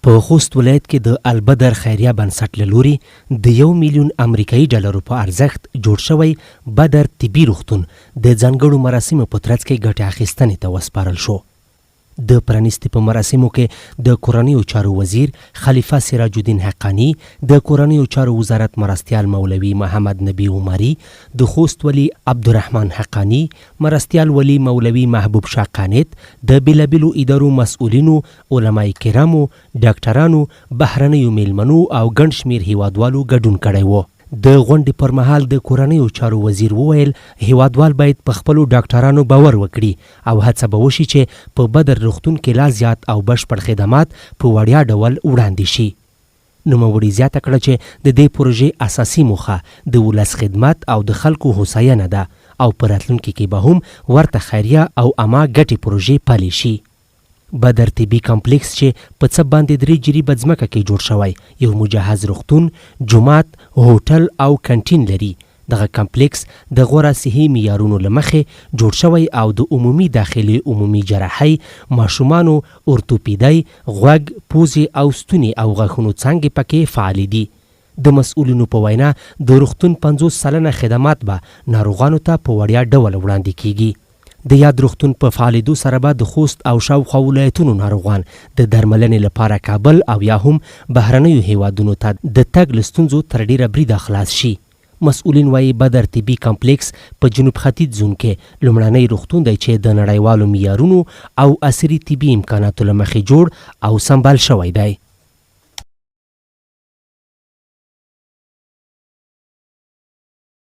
په خوست ولایت کې د البدر خیریه بنسټ له لوري د 1 میلیون امریکایي ډالرو په ارزښت جوړ شوی بدر طبي روغتون د ځانګړو مراسمو په ترڅ کې ګټې اخیستنې ته وسپارل شو. د پرانیستي په مراسمو کې د کورنیو چارو وزیر خلیفه سراج الدین حقانی، د کورنیو چارو وزارت مرستیال مولوي محمد نبی عمری، د خوست ولی عبدالرحمن حقانی، مرستیال ولی مولوي محبوب شاه قانت، د بیلابیلو ادارو مسؤلینو، علماء کرامو، ډاکټرانو، بهرنیو میلمنو او ګڼ شمېر هیوادوالو ګډون کړی و. د غونډې پر مهال د کورنیو چارو وزیر وویل هیوادوال باید په خپلو ډاکټرانو باور وکړي او هڅه به وشي چې په بدر روغتون کې لا زیات او بشپړ خدمات په وړیا ډول وړاندې شي. نوموړي زیاته کړه چې د دې پروژې اساسي موخه د ولس خدمت او د خلکو هوساینه ده او په راتلونکي کې به هم ورته خیریه او عامه ګټې پروژې پلي شي. بدر طبي کمپلیکس چې په څه باندې 3 جریبه ځمکه کې جوړ شوی یو مجهز روغتون، جومات، هوټل او کانټین لري. دغه کمپلیکس د غوره صحي معیارونو له مخې جوړ شوی او د عمومي داخلي عمومي جراحۍ، ماشومانو، اورتوپیدۍ، غوږ، پوزې او ستوني او غاښونو څانګې پکې فعالې دي. د مسؤلینو په وینا د روغتون 50 سلنه خدمات به ناروغانو ته په وړیا ډول وړاندې کیږي. د یاد روغتون په فعالېدو سره به د خوست او شاوخوا ولایتونو ناروغان د درملنې لپاره کابل او یا هم بهرنیو هیوادونو ته د تګ له ستونزو تر ډیره بریده خلاص شي. مسؤلین وایي بدر طبي کمپلیکس په جنوب ختیځ زون کې لومړنی روغتون دی چې د نړیوالو معیارونو او عصري طبي امکاناتو له مخې جوړ او سمبال شوی دی.